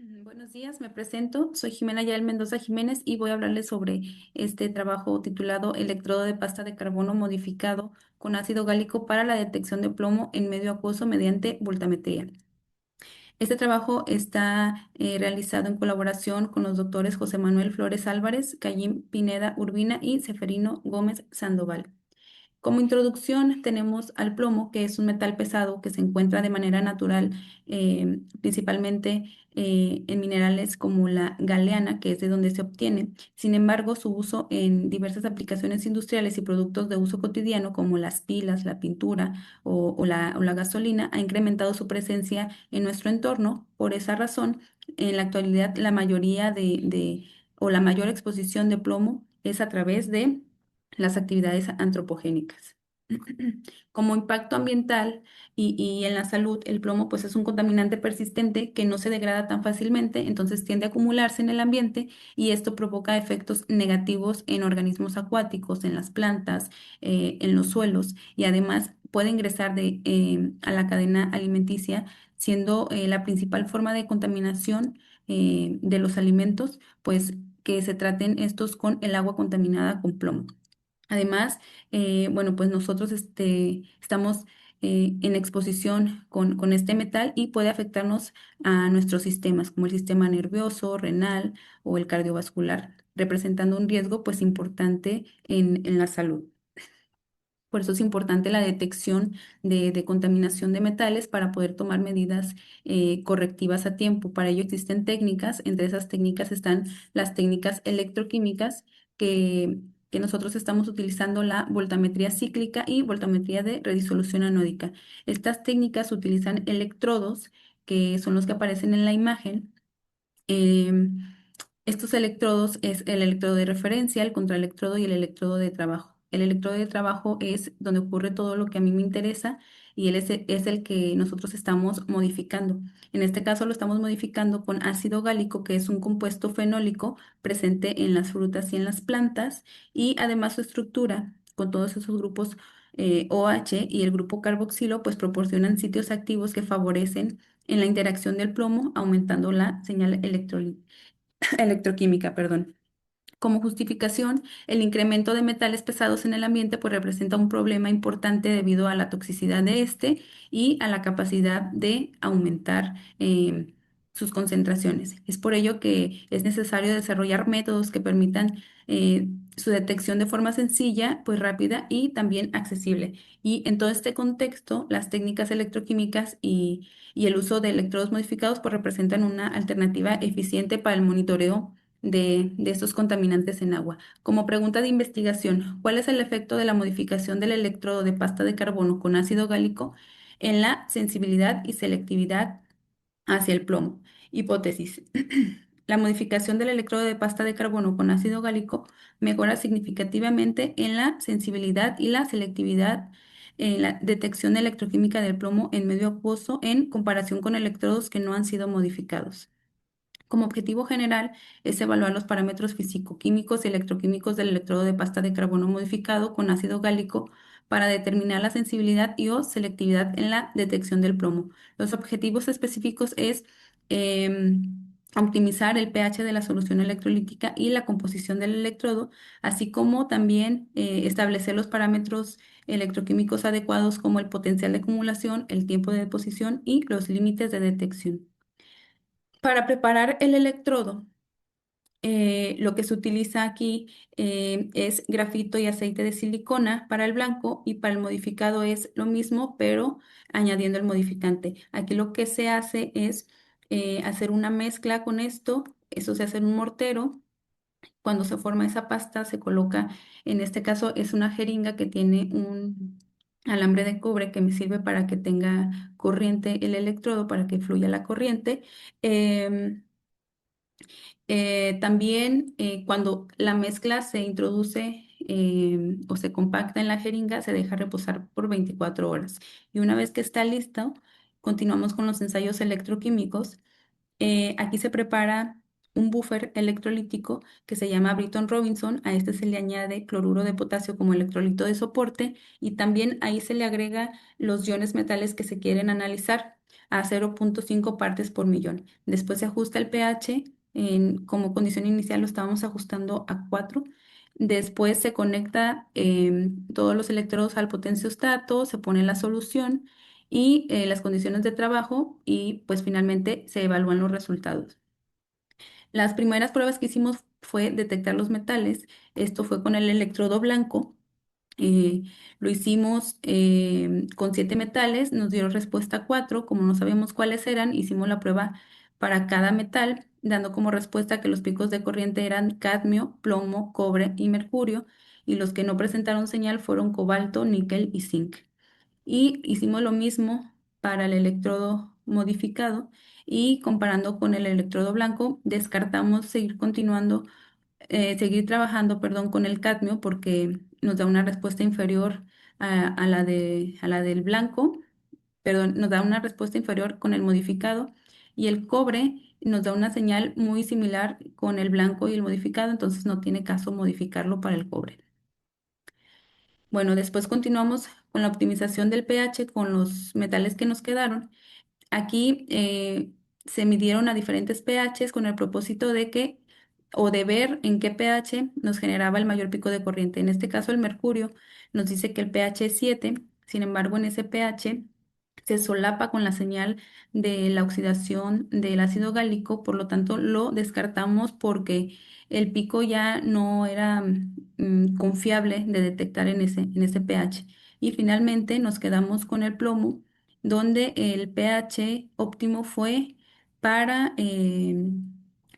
Buenos días, me presento. Soy Jimena Yael Mendoza Jiménez y voy a hablarles sobre este trabajo titulado Electrodo de pasta de carbono modificado con ácido gálico para la detección de plomo en medio acuoso mediante voltametría. Este trabajo está realizado en colaboración con los doctores José Manuel Flores Álvarez, Cayín Pineda Urbina y Seferino Gómez Sandoval. Como introducción tenemos al plomo, que es un metal pesado que se encuentra de manera natural, principalmente en minerales como la galeana, que es de donde se obtiene. Sin embargo, su uso en diversas aplicaciones industriales y productos de uso cotidiano, como las pilas, la pintura o la gasolina, ha incrementado su presencia en nuestro entorno. Por esa razón, en la actualidad, la mayoría o la mayor exposición de plomo es a través de las actividades antropogénicas. Como impacto ambiental y en la salud, el plomo pues es un contaminante persistente que no se degrada tan fácilmente, entonces tiende a acumularse en el ambiente y esto provoca efectos negativos en organismos acuáticos, en las plantas, en los suelos y además puede ingresar a la cadena alimenticia, siendo la principal forma de contaminación de los alimentos, pues que se traten estos con el agua contaminada con plomo. Además, bueno, pues nosotros estamos en exposición con este metal y puede afectarnos a nuestros sistemas, como el sistema nervioso, renal o el cardiovascular, representando un riesgo pues importante en la salud. Por eso es importante la detección de contaminación de metales para poder tomar medidas correctivas a tiempo. Para ello existen técnicas, entre esas técnicas están las técnicas electroquímicas que, que nosotros estamos utilizando la voltametría cíclica y voltametría de redisolución anódica. Estas técnicas utilizan electrodos que son los que aparecen en la imagen. Em, Estos electrodos es el electrodo de referencia, el contraelectrodo y el electrodo de trabajo. El electrodo de trabajo es donde ocurre todo lo que a mí me interesa y es el que nosotros estamos modificando. En este caso lo estamos modificando con ácido gálico, que es un compuesto fenólico presente en las frutas y en las plantas, y además su estructura con todos esos grupos OH y el grupo carboxilo pues proporcionan sitios activos que favorecen en la interacción del plomo, aumentando la señal electroquímica, perdón. Como justificación, el incremento de metales pesados en el ambiente pues representa un problema importante debido a la toxicidad de este y a la capacidad de aumentar sus concentraciones. Es por ello que es necesario desarrollar métodos que permitan su detección de forma sencilla, pues rápida y también accesible. Y en todo este contexto, las técnicas electroquímicas y el uso de electrodos modificados pues representan una alternativa eficiente para el monitoreo de estos contaminantes en agua. Como pregunta de investigación, ¿cuál es el efecto de la modificación del electrodo de pasta de carbono con ácido gálico en la sensibilidad y selectividad hacia el plomo? Hipótesis. La modificación del electrodo de pasta de carbono con ácido gálico mejora significativamente en la sensibilidad y la selectividad en la detección electroquímica del plomo en medio acuoso en comparación con electrodos que no han sido modificados. Como objetivo general es evaluar los parámetros físico-químicos y electroquímicos del electrodo de pasta de carbono modificado con ácido gálico para determinar la sensibilidad y o selectividad en la detección del plomo. Los objetivos específicos es optimizar el pH de la solución electrolítica y la composición del electrodo, así como también establecer los parámetros electroquímicos adecuados como el potencial de acumulación, el tiempo de deposición y los límites de detección. Para preparar el electrodo, lo que se utiliza aquí es grafito y aceite de silicona para el blanco y para el modificado es lo mismo, pero añadiendo el modificante. Aquí lo que se hace es hacer una mezcla con esto, eso se hace en un mortero. Cuando se forma esa pasta, se coloca, en este caso es una jeringa que tiene un alambre de cobre que me sirve para que tenga corriente el electrodo, para que fluya la corriente. Em, También cuando la mezcla se introduce o se compacta en la jeringa, se deja reposar por 24 horas. Y una vez que está listo, continuamos con los ensayos electroquímicos. Aquí se prepara un buffer electrolítico que se llama Britton Robinson. A este se le añade cloruro de potasio como electrolito de soporte y también ahí se le agrega los iones metales que se quieren analizar. a 0,5 partes por millón. Después se ajusta el pH, como condición inicial lo estábamos ajustando a 4. Después se conecta todos los electrodos al potenciostato, se pone la solución y las condiciones de trabajo y pues finalmente se evalúan los resultados. Las primeras pruebas que hicimos fue detectar los metales. Esto fue con el electrodo blanco. eh, lo hicimos con 7 metales, nos dio respuesta 4. Como no sabíamos cuáles eran, hicimos la prueba para cada metal, dando como respuesta que los picos de corriente eran cadmio, plomo, cobre y mercurio, y los que no presentaron señal fueron cobalto, níquel y zinc. Y hicimos lo mismo para el electrodo modificado y comparando con el electrodo blanco, descartamos seguir trabajando, perdón, con el cadmio porque nos da una respuesta inferior a la del blanco, perdón, nos da una respuesta inferior con el modificado y el cobre nos da una señal muy similar con el blanco y el modificado, entonces no tiene caso modificarlo para el cobre. Bueno, después continuamos con la optimización del pH con los metales que nos quedaron. Aquí se midieron a diferentes pHs con el propósito de que o de ver en qué pH nos generaba el mayor pico de corriente. En este caso, el mercurio nos dice que el pH es 7. Sin embargo, en ese pH se solapa con la señal de la oxidación del ácido gálico, por lo tanto lo descartamos porque el pico ya no era confiable de detectar en ese pH. Y finalmente nos quedamos con el plomo donde el pH óptimo fue para,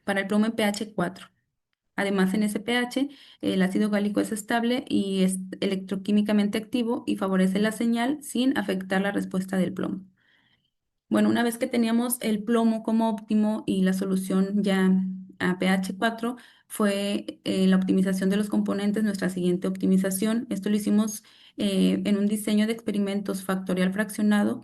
para el plomo en pH 4. Además, en ese pH, el ácido gálico es estable y es electroquímicamente activo y favorece la señal sin afectar la respuesta del plomo. Bueno, una vez que teníamos el plomo como óptimo y la solución ya a pH 4, fue la optimización de los componentes, nuestra siguiente optimización. Esto lo hicimos en un diseño de experimentos factorial fraccionado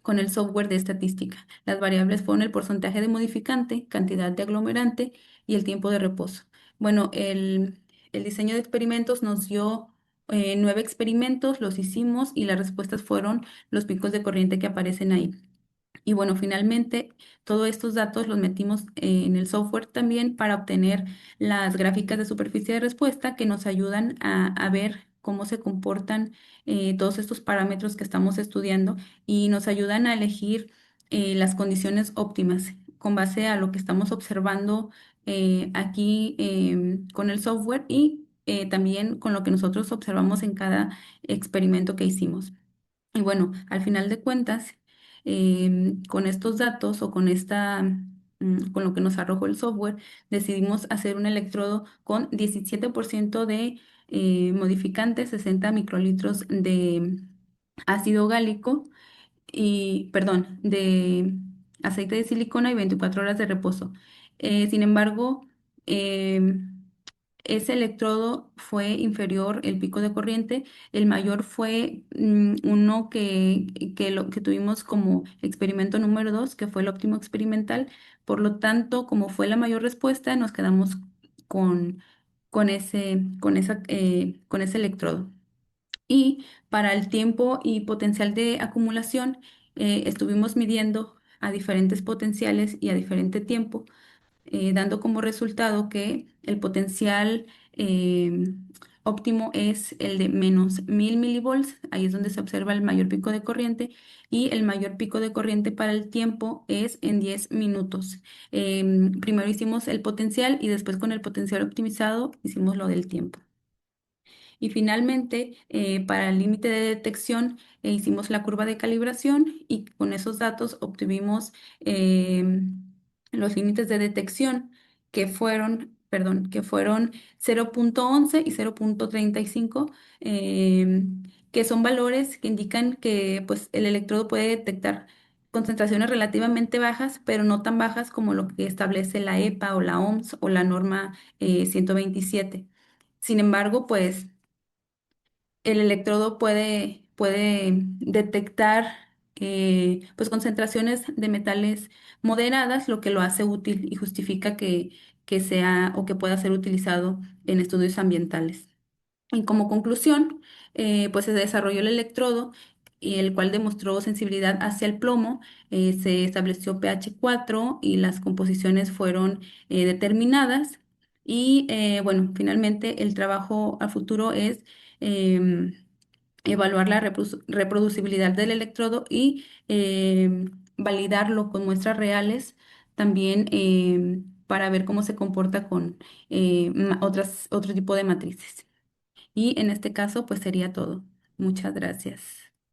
con el software de estadística. Las variables fueron el porcentaje de modificante, cantidad de aglomerante y el tiempo de reposo. Bueno, el diseño de experimentos nos dio 9 experimentos, los hicimos y las respuestas fueron los picos de corriente que aparecen ahí. Y bueno, finalmente todos estos datos los metimos en el software también para obtener las gráficas de superficie de respuesta que nos ayudan a ver cómo se comportan todos estos parámetros que estamos estudiando y nos ayudan a elegir las condiciones óptimas con base a lo que estamos observando aquí con el software y también con lo que nosotros observamos en cada experimento que hicimos. Y bueno, al final de cuentas, con estos datos o con lo que nos arrojó el software, decidimos hacer un electrodo con 17% de modificante, 60 microlitros de ácido gálico y, perdón, de aceite de silicona y 24 horas de reposo. Sin embargo, ese electrodo fue inferior el pico de corriente, el mayor fue uno que tuvimos como experimento número 2, que fue el óptimo experimental. Por lo tanto, como fue la mayor respuesta, nos quedamos con, con ese electrodo. Y para el tiempo y potencial de acumulación, estuvimos midiendo a diferentes potenciales y a diferente tiempo, dando como resultado que el potencial óptimo es el de menos 1000 milivolts. Ahí es donde se observa el mayor pico de corriente y el mayor pico de corriente para el tiempo es en 10 minutos. Primero hicimos el potencial y después con el potencial optimizado hicimos lo del tiempo. Y finalmente, para el límite de detección, hicimos la curva de calibración y con esos datos obtuvimos los límites de detección que fueron 0,11 y 0,35, que son valores que indican que pues, el electrodo puede detectar concentraciones relativamente bajas, pero no tan bajas como lo que establece la EPA o la OMS o la norma 127. Sin embargo, pues el electrodo puede detectar pues concentraciones de metales moderadas, lo que lo hace útil y justifica que sea o que pueda ser utilizado en estudios ambientales. Y como conclusión, pues se desarrolló el electrodo y el cual demostró sensibilidad hacia el plomo. Se estableció pH 4 y las composiciones fueron determinadas. Y bueno, finalmente el trabajo a futuro es em, evaluar la reproducibilidad del electrodo y validarlo con muestras reales también para ver cómo se comporta con otro tipo de matrices. Y en este caso, pues sería todo. Muchas gracias.